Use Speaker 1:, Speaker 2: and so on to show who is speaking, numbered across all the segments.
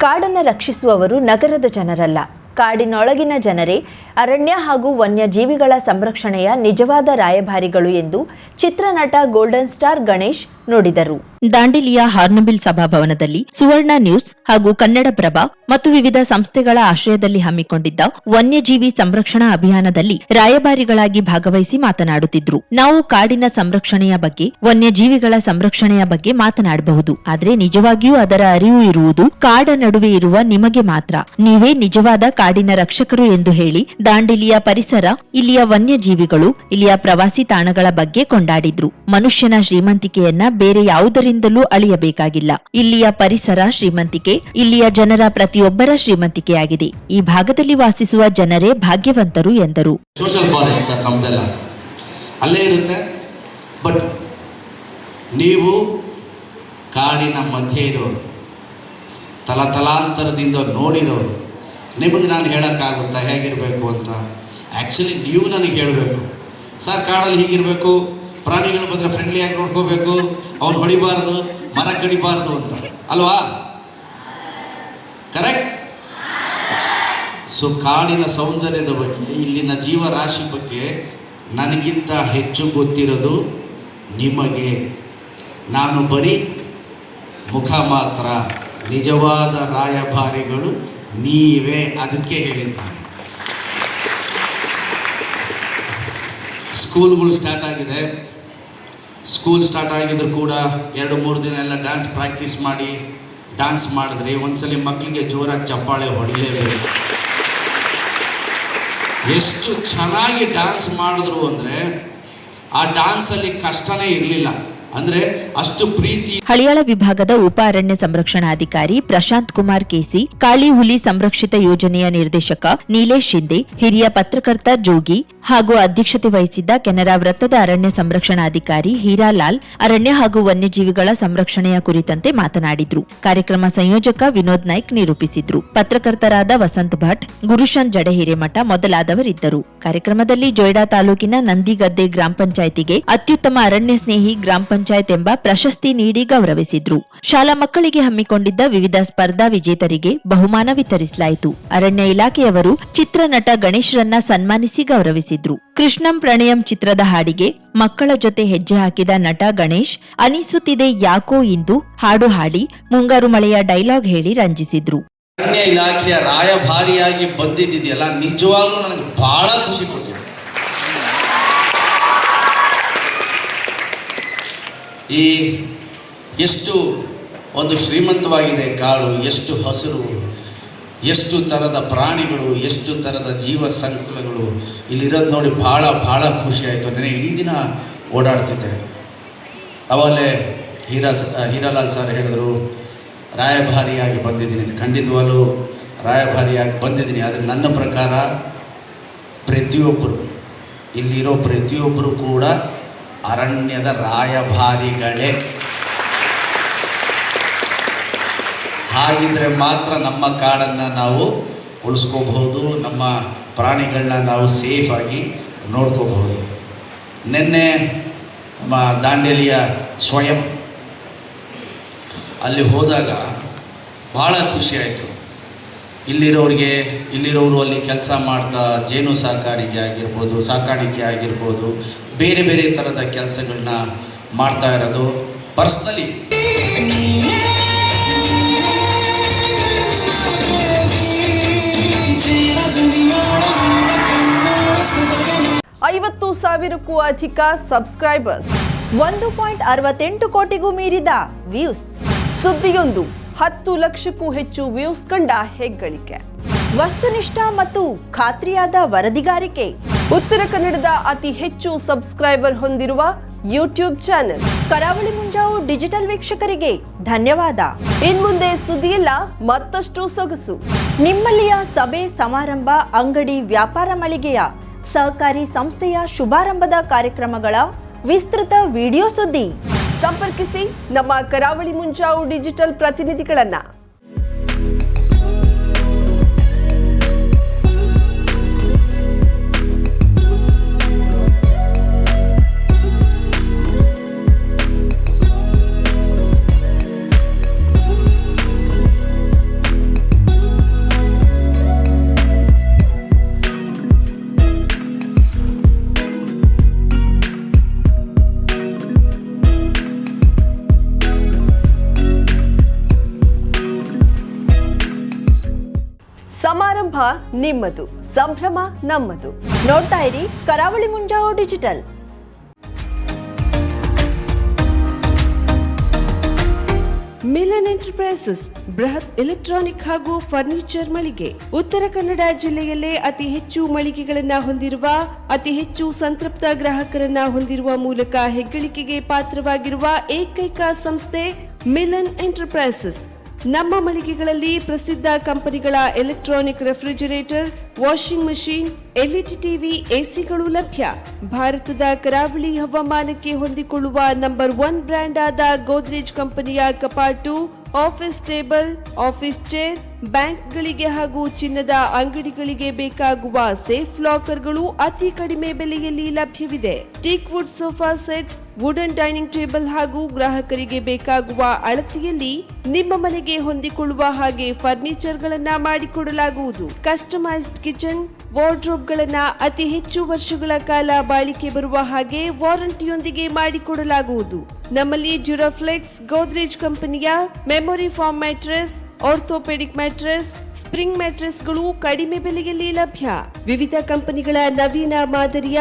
Speaker 1: ಕಾಡನ್ನು ರಕ್ಷಿಸುವವರು ನಗರದ ಜನರಲ್ಲ, ಕಾಡಿನೊಳಗಿನ ಜನರೇ ಅರಣ್ಯ ಹಾಗೂ ವನ್ಯಜೀವಿಗಳ ಸಂರಕ್ಷಣೆಯ ನಿಜವಾದ ರಾಯಭಾರಿಗಳು ಎಂದು ಚಿತ್ರನಟ ಗೋಲ್ಡನ್ ಸ್ಟಾರ್ ಗಣೇಶ್ ನುಡಿದರು. ದಾಂಡೇಲಿಯ ಹಾರ್ನಬಿಲ್ ಸಭಾಭವನದಲ್ಲಿ ಸುವರ್ಣ ನ್ಯೂಸ್ ಹಾಗೂ ಕನ್ನಡಪ್ರಭ ಮತ್ತು ವಿವಿಧ ಸಂಸ್ಥೆಗಳ ಆಶ್ರಯದಲ್ಲಿ ಹಮ್ಮಿಕೊಂಡಿದ್ದ ವನ್ಯಜೀವಿ ಸಂರಕ್ಷಣಾ ಅಭಿಯಾನದಲ್ಲಿ ರಾಯಭಾರಿಗಳಾಗಿ ಭಾಗವಹಿಸಿ ಮಾತನಾಡುತ್ತಿದ್ರು. ನಾವು ಕಾಡಿನ ಸಂರಕ್ಷಣೆಯ ಬಗ್ಗೆ, ವನ್ಯಜೀವಿಗಳ ಸಂರಕ್ಷಣೆಯ ಬಗ್ಗೆ ಮಾತನಾಡಬಹುದು, ಆದರೆ ನಿಜವಾಗಿಯೂ ಅದರ ಅರಿವು ಇರುವುದು ಕಾಡ ನಡುವೆ ಇರುವ ನಿಮಗೆ ಮಾತ್ರ. ನೀವೇ ನಿಜವಾದ ಕಾಡಿನ ರಕ್ಷಕರು ಎಂದು ಹೇಳಿ ದಾಂಡೇಲಿಯ ಪರಿಸರ, ಇಲ್ಲಿಯ ವನ್ಯಜೀವಿಗಳು, ಇಲ್ಲಿಯ ಪ್ರವಾಸಿ ತಾಣಗಳ ಬಗ್ಗೆ ಕೊಂಡಾಡಿದ್ರು. ಮನುಷ್ಯನ ಶ್ರೀಮಂತಿಕೆಯನ್ನ ಬೇರೆ ಯಾವುದರಿಂದಲೂ ಅಳಿಯಬೇಕಾಗಿಲ್ಲ. ಇಲ್ಲಿಯ ಪರಿಸರ ಶ್ರೀಮಂತಿಕೆ ಇಲ್ಲಿಯ ಜನರ ಪ್ರತಿಯೊಬ್ಬರ ಶ್ರೀಮಂತಿಕೆಯಾಗಿದೆ. ಈ ಭಾಗದಲ್ಲಿ ವಾಸಿಸುವ ಜನರೇ ಭಾಗ್ಯವಂತರು ಎಂದರು.
Speaker 2: ಸೋಷಿಯಲ್ ಫಾರೆಸ್ಟ್ ನಮ್ದೆಲ್ಲ ಅಲ್ಲೇ ಇರುತ್ತೆ, ಬಟ್ ನೀವು ಕಾಡಿನ ಮಧ್ಯೆ ಇರೋರು, ತಲಾಂತರದಿಂದ ನೋಡಿರೋರು, ನಿಮಗೆ ನಾನು ಹೇಳೋಕ್ಕಾಗುತ್ತಾ ಹೇಗಿರಬೇಕು ಅಂತ? ಆ್ಯಕ್ಚುಲಿ ನೀವು ನನಗೆ ಹೇಳಬೇಕು, ಸರ್ ಕಾಡಲ್ಲಿ ಹೀಗಿರಬೇಕು, ಪ್ರಾಣಿಗಳು ಬಂದರೆ ಫ್ರೆಂಡ್ಲಿಯಾಗಿ ನೋಡ್ಕೋಬೇಕು, ಅವ್ನು ಹೊಡಿಬಾರ್ದು, ಮರ ಕಡಿಬಾರ್ದು ಅಂತ ಅಲ್ವಾ? ಕರೆಕ್ಟ್? ಸೊ ಕಾಡಿನ ಸೌಂದರ್ಯದ ಬಗ್ಗೆ, ಇಲ್ಲಿನ ಜೀವರಾಶಿ ಬಗ್ಗೆ ನನಗಿಂತ ಹೆಚ್ಚು ಗೊತ್ತಿರೋದು ನಿಮಗೆ. ನಾನು ಬರೀ ಮುಖ ಮಾತ್ರ, ನಿಜವಾದ ರಾಯಭಾರಿಗಳು ನೀವೇ. ಅದಕ್ಕೆ ಹೇಳಿದ್ದು ನಾನು. ಸ್ಕೂಲ್ಗಳು ಸ್ಟಾರ್ಟ್ ಆಗಿದೆ. ಸ್ಕೂಲ್ ಸ್ಟಾರ್ಟ್ ಆಗಿದ್ರು ಕೂಡ 2-3 ದಿನ ಎಲ್ಲ ಡ್ಯಾನ್ಸ್ ಪ್ರಾಕ್ಟೀಸ್ ಮಾಡಿ ಡ್ಯಾನ್ಸ್ ಮಾಡಿದ್ರಿ. ಒಂದ್ಸಲಿ ಮಕ್ಕಳಿಗೆ ಜೋರಾಗಿ ಚಪ್ಪಾಳೆ ಹೊಡಿಲೇಬೇಕು. ಎಷ್ಟು ಚೆನ್ನಾಗಿ ಡ್ಯಾನ್ಸ್ ಮಾಡಿದ್ರು ಅಂದರೆ ಆ ಡ್ಯಾನ್ಸಲ್ಲಿ ಕಷ್ಟನೇ ಇರಲಿಲ್ಲ, ಅಂದ್ರೆ ಅಷ್ಟು ಪ್ರೀತಿ.
Speaker 1: ಹಳಿಯಾಳ ವಿಭಾಗದ ಉಪ ಅರಣ್ಯ ಸಂರಕ್ಷಣಾಧಿಕಾರಿ ಪ್ರಶಾಂತ್ ಕುಮಾರ್ ಕೆಸಿ, ಕಾಳಿ ಹುಲಿ ಸಂರಕ್ಷಿತ ಯೋಜನೆಯ ನಿರ್ದೇಶಕ ನೀಲೇಶ್ ಶಿಂದೆ, ಹಿರಿಯ ಪತ್ರಕರ್ತ ಜೋಗಿ ಹಾಗೂ ಅಧ್ಯಕ್ಷತೆ ವಹಿಸಿದ್ದ ಕೆನರಾ ವೃತ್ತದ ಅರಣ್ಯ ಸಂರಕ್ಷಣಾಧಿಕಾರಿ ಹೀರಾಲಾಲ್ ಅರಣ್ಯ ಹಾಗೂ ವನ್ಯಜೀವಿಗಳ ಸಂರಕ್ಷಣೆಯ ಕುರಿತಂತೆ ಮಾತನಾಡಿದ್ರು. ಕಾರ್ಯಕ್ರಮ ಸಂಯೋಜಕ ವಿನೋದ್ ನಾಯ್ಕ್ ನಿರೂಪಿಸಿದ್ರು. ಪತ್ರಕರ್ತರಾದ ವಸಂತ್ ಭಟ್, ಗುರುಶನ್ ಜಡೆ ಹಿರೇಮಠ ಮೊದಲಾದವರಿದ್ದರು. ಕಾರ್ಯಕ್ರಮದಲ್ಲಿ ಜೊಯ್ಡಾ ತಾಲೂಕಿನ ನಂದಿಗದ್ದೆ ಗ್ರಾಮ ಪಂಚಾಯಿತಿಗೆ ಅತ್ಯುತ್ತಮ ಅರಣ್ಯ ಸ್ನೇಹಿ ಗ್ರಾಮ ಪಂಚಾಯತ್ ಎಂಬ ಪ್ರಶಸ್ತಿ ನೀಡಿ ಗೌರವಿಸಿದ್ರು. ಶಾಲಾ ಮಕ್ಕಳಿಗೆ ಹಮ್ಮಿಕೊಂಡಿದ್ದ ವಿವಿಧ ಸ್ಪರ್ಧಾ ವಿಜೇತರಿಗೆ ಬಹುಮಾನ ವಿತರಿಸಲಾಯಿತು. ಅರಣ್ಯ ಇಲಾಖೆಯವರು ಚಿತ್ರನಟ ಗಣೇಶ್ರನ್ನ ಸನ್ಮಾನಿಸಿ ಗೌರವಿಸಿದ್ರು. ಕೃಷ್ಣಂ ಪ್ರಣಯಂ ಚಿತ್ರದ ಹಾಡಿಗೆ ಮಕ್ಕಳ ಜೊತೆ ಹೆಜ್ಜೆ ಹಾಕಿದ ನಟ ಗಣೇಶ್, ಅನಿಸುತ್ತಿದೆ ಯಾಕೋ ಇಂದು ಹಾಡು ಹಾಡಿ ಮುಂಗಾರು ಮಳೆಯ ಡೈಲಾಗ್ ಹೇಳಿ ರಂಜಿಸಿದ್ರು.
Speaker 2: ಅರಣ್ಯ ಇಲಾಖೆಯ ರಾಯಭಾರಿಯಾಗಿ ಬಂದಿದೆಯಲ್ಲ, ನಿಜವಾಗ್ಲೂ ನನಗೆ ಬಹಳ ಖುಷಿ ಕೊಟ್ಟಿದೆ. ಈ ಎಷ್ಟು ಒಂದು ಶ್ರೀಮಂತವಾಗಿದೆ ಕಾಡು, ಎಷ್ಟು ಹಸಿರು, ಎಷ್ಟು ಥರದ ಪ್ರಾಣಿಗಳು, ಎಷ್ಟು ಥರದ ಜೀವ ಸಂಕುಲಗಳು ಇಲ್ಲಿರೋದು ನೋಡಿ ಭಾಳ ಖುಷಿ ಆಯಿತು. ನನಗೆ ಇಡೀ ದಿನ ಓಡಾಡ್ತಿದ್ದೆ. ಅವಲೇ ಹೀರಾಲಾಲ್ ಸರ್ ಹೇಳಿದ್ರು, ರಾಯಭಾರಿಯಾಗಿ ಬಂದಿದ್ದೀನಿ. ಖಂಡಿತವಾಗ್ಲೂ ರಾಯಭಾರಿಯಾಗಿ ಬಂದಿದ್ದೀನಿ. ಆದರೆ ನನ್ನ ಪ್ರಕಾರ ಪ್ರತಿಯೊಬ್ಬರು, ಇಲ್ಲಿರೋ ಪ್ರತಿಯೊಬ್ಬರು ಕೂಡ ಅರಣ್ಯದ ರಾಯಭಾರಿಗಳೇ. ಹಾಗಿದ್ರೆ ಮಾತ್ರ ನಮ್ಮ ಕಾಡನ್ನು ನಾವು ಉಳಿಸ್ಕೋಬಹುದು, ನಮ್ಮ ಪ್ರಾಣಿಗಳನ್ನ ನಾವು ಸೇಫಾಗಿ ನೋಡ್ಕೋಬಹುದು. ನಿನ್ನೆ ನಮ್ಮ ದಾಂಡೇಲಿಯ ಸ್ವಯಂ ಅಲ್ಲಿ ಹೋದಾಗ ಭಾಳ ಖುಷಿಯಾಯಿತು. ಇಲ್ಲಿರೋರು ಅಲ್ಲಿ ಕೆಲಸ ಮಾಡ್ತಾ ಜೇನು ಸಾಕಾಣಿಕೆ ಆಗಿರ್ಬೋದು, ಬೇರೆ ಬೇರೆ ಥರದ ಕೆಲಸಗಳನ್ನ ಮಾಡ್ತಾ ಇರೋದು ಪರ್ಸ್ನಲಿ.
Speaker 3: ಐವತ್ತು ಸಾವಿರಕ್ಕೂ ಅಧಿಕ ಸಬ್ಸ್ಕ್ರೈಬರ್ಸ್,
Speaker 1: 1.68 ಕೋಟಿಗೂ ಮೀರಿದ ವ್ಯೂಸ್,
Speaker 3: ಸುದ್ದಿಯೊಂದು 10 ಲಕ್ಷಕ್ಕೂ ಹೆಚ್ಚು ವ್ಯೂಸ್ ಕಂಡ ಹೆಗ್ಗಳಿಕೆ,
Speaker 1: ವಸ್ತುನಿಷ್ಠ ಮತ್ತು ಖಾತ್ರಿಯಾದ ವರದಿಗಾರಿಕೆ,
Speaker 3: ಉತ್ತರ ಕನ್ನಡದ ಅತಿ ಹೆಚ್ಚು ಸಬ್ಸ್ಕ್ರೈಬರ್ ಹೊಂದಿರುವ ಯೂಟ್ಯೂಬ್ ಚಾನೆಲ್.
Speaker 1: ಕರಾವಳಿ ಮುಂಜಾವು ಡಿಜಿಟಲ್ ವೀಕ್ಷಕರಿಗೆ ಧನ್ಯವಾದ.
Speaker 3: ಇನ್ಮುಂದೆ ಸುದ್ದಿಯೆಲ್ಲ ಮತ್ತಷ್ಟು ಸೊಗಸು.
Speaker 1: ನಿಮ್ಮಲ್ಲಿಯ ಸಭೆ ಸಮಾರಂಭ, ಅಂಗಡಿ ವ್ಯಾಪಾರ ಮಳಿಗೆಯ ಸಹಕಾರಿ ಸಂಸ್ಥೆಯ ಶುಭಾರಂಭದ ಕಾರ್ಯಕ್ರಮಗಳ ವಿಸ್ತೃತ ವಿಡಿಯೋ ಸುದ್ದಿ.
Speaker 3: ಸಂಪರ್ಕಿಸಿ ನಮ್ಮ ಕರಾವಳಿ ಮುಂಜಾವು ಡಿಜಿಟಲ್ ಪ್ರತಿನಿಧಿಗಳನ್ನ. ಸಮಾರಂಭ ನಿಮ್ಮದು, ಸಂಭ್ರಮ ನಮ್ಮದು.
Speaker 1: ನೋಡ್ತಾ ಇರಿ ಕರಾವಳಿ ಮುಂಜಾವು ಡಿಜಿಟಲ್.
Speaker 4: ಮಿಲನ್ ಎಂಟರ್ಪ್ರೈಸಸ್ ಬೃಹತ್ ಎಲೆಕ್ಟ್ರಾನಿಕ್ ಹಾಗೂ ಫರ್ನಿಚರ್ ಮಳಿಗೆ. ಉತ್ತರ ಕನ್ನಡ ಜಿಲ್ಲೆಯಲ್ಲೇ ಅತಿ ಹೆಚ್ಚು ಮಳಿಗೆಗಳನ್ನ ಹೊಂದಿರುವ, ಅತಿ ಹೆಚ್ಚು ಸಂತೃಪ್ತ ಗ್ರಾಹಕರನ್ನ ಹೊಂದಿರುವ ಮೂಲಕ ಹೆಗ್ಗಳಿಕೆಗೆ ಪಾತ್ರವಾಗಿರುವ ಏಕೈಕ ಸಂಸ್ಥೆ ಮಿಲನ್ ಎಂಟರ್ಪ್ರೈಸಸ್. ನಮ್ಮ ಮಳಿಗೆಗಳಲ್ಲಿ ಪ್ರಸಿದ್ಧ ಕಂಪನಿಗಳ electronic refrigerator, washing machine, LED TV, ಎಸಿಗಳು ಲಭ್ಯ. ಭಾರತದ ಕರಾವಳಿ ಹವಾಮಾನಕ್ಕೆ ಹೊಂದಿಕೊಳ್ಳುವ ನಂಬರ್ 1 ಬ್ರ್ಯಾಂಡ್ ಆದ ಗೋದ್ರೇಜ್ ಕಂಪನಿಯ ಕಪಾಟು, ಆಫೀಸ್ ಟೇಬಲ್, ಆಫೀಸ್ ಚೇರ್, ಬ್ಯಾಂಕ್ಗಳಿಗೆ ಹಾಗೂ ಚಿನ್ನದ ಅಂಗಡಿಗಳಿಗೆ ಬೇಕಾಗುವ ಸೇಫ್ ಲಾಕರ್ಗಳು ಅತಿ ಕಡಿಮೆ ಬೆಲೆಯಲ್ಲಿ ಲಭ್ಯವಿದೆ. Teak wood sofa set, wooden dining table ಹಾಗೂ ಗ್ರಾಹಕರಿಗೆ ಬೇಕಾಗುವ ಅಳತೆಯಲ್ಲಿ ನಿಮ್ಮ ಮನೆಗೆ ಹೊಂದಿಕೊಳ್ಳುವ ಹಾಗೆ ಫರ್ನಿಚರ್ ಗಳನ್ನ ಮಾಡಿಕೊಡಲಾಗುವುದು. ಕಸ್ಟಮೈಸ್ಡ್ ಕಿಚನ್, ವಾರ್ಡ್ರೋಬ್ ಗಳನ್ನ ಅತಿ ಹೆಚ್ಚು ವರ್ಷಗಳ ಕಾಲ ಬಾಳಿಕೆ ಬರುವ ಹಾಗೆ ವಾರಂಟಿಯೊಂದಿಗೆ ಮಾಡಿಕೊಡಲಾಗುವುದು. ನಮ್ಮಲ್ಲಿ ಡ್ಯೂರಾಫ್ಲೆಕ್ಸ್, ಗೋದ್ರೇಜ್ ಕಂಪನಿಯ memory foam mattress, orthopaedic mattress, spring ಮ್ಯಾಟ್ರೆಸ್ಗಳು ಕಡಿಮೆ ಬೆಲೆಯಲ್ಲಿ ಲಭ್ಯ. ವಿವಿಧ ಕಂಪನಿಗಳ ನವೀನ ಮಾದರಿಯ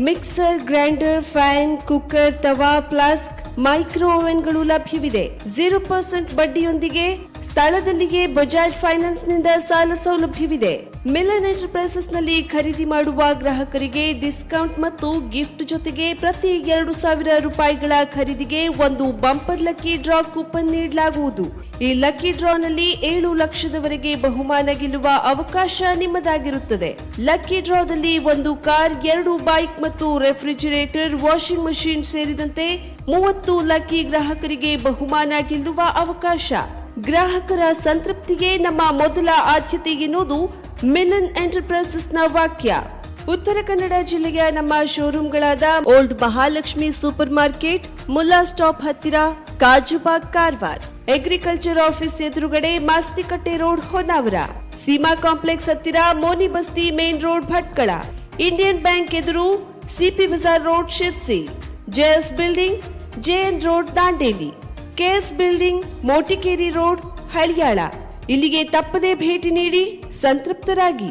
Speaker 4: mixer, grinder, fan, cooker, tawa, flask, micro ಓವೆನ್ಗಳು ಲಭ್ಯವಿದೆ. 0% ಬಡ್ಡಿಯೊಂದಿಗೆ ಸ್ಥಳದಲ್ಲಿಯೇ ಬಜಾಜ್ ಫೈನಾನ್ಸ್ ನಿಂದ ಸಾಲ ಸೌಲಭ್ಯವಿದೆ. ಮಿಲನ್ ಎಂಟರ್ಪ್ರೈಸಸ್ ನಲ್ಲಿ ಖರೀದಿ ಮಾಡುವ ಗ್ರಾಹಕರಿಗೆ ಡಿಸ್ಕೌಂಟ್ ಮತ್ತು ಗಿಫ್ಟ್ ಜೊತೆಗೆ ಪ್ರತಿ 2,000 ರೂಪಾಯಿಗಳ ಖರೀದಿಗೆ ಒಂದು ಬಂಪರ್ ಲಕ್ಕಿ ಡ್ರಾ ಕೂಪನ್ ನೀಡಲಾಗುವುದು. ಈ ಲಕ್ಕಿ ಡ್ರಾ ನಲ್ಲಿ 7 ಲಕ್ಷದವರೆಗೆ ಬಹುಮಾನ ಗೆಲ್ಲುವ ಅವಕಾಶ ನಿಮ್ಮದಾಗಿರುತ್ತದೆ. ಲಕ್ಕಿ ಡ್ರಾದಲ್ಲಿ 1 ಕಾರ್, 2 ಬೈಕ್ ಮತ್ತು ರೆಫ್ರಿಜರೇಟರ್, ವಾಷಿಂಗ್ ಮಷೀನ್ ಸೇರಿದಂತೆ 30 ಲಕ್ಕಿ ಗ್ರಾಹಕರಿಗೆ ಬಹುಮಾನ ಗೆಲ್ಲುವ ಅವಕಾಶ. ಗ್ರಾಹಕರ ಸಂತೃಪ್ತಿಗೆ ನಮ್ಮ ಮೊದಲ ಆದ್ಯತೆ ಎನ್ನುವುದು ಮಿಲನ್ ಎಂಟರ್ಪ್ರೈಸಸ್ ನ ವಾಕ್ಯ. ಉತ್ತರ ಕನ್ನಡ ಜಿಲ್ಲೆಯ ನಮ್ಮ ಶೋರೂಮ್ಗಳಾದ old Mahalakshmi super market, Mulla stop ಹತ್ತಿರ, ಕಾಜುಬಾಗ್, ಕಾರವಾರ, ಅಗ್ರಿಕಲ್ಚರ್ ಆಫೀಸ್ ಎದುರುಗಡೆ, ಮಾಸ್ತಿಕಟ್ಟೆ ರೋಡ್, ಹೊನ್ನಾವರ, ಸೀಮಾ ಕಾಂಪ್ಲೆಕ್ಸ್ ಹತ್ತಿರ, Moni Basti main road, Bhatkal, Indian bank ಎದುರು, CP Bazar road, Sirsi, JS building, JN road, Dandeli, KS building, Motikeri road, Haliyal. ಇಲ್ಲಿಗೆ ತಪ್ಪದೇ ಭೇಟಿ ನೀಡಿ ಸಂತೃಪ್ತರಾಗಿ.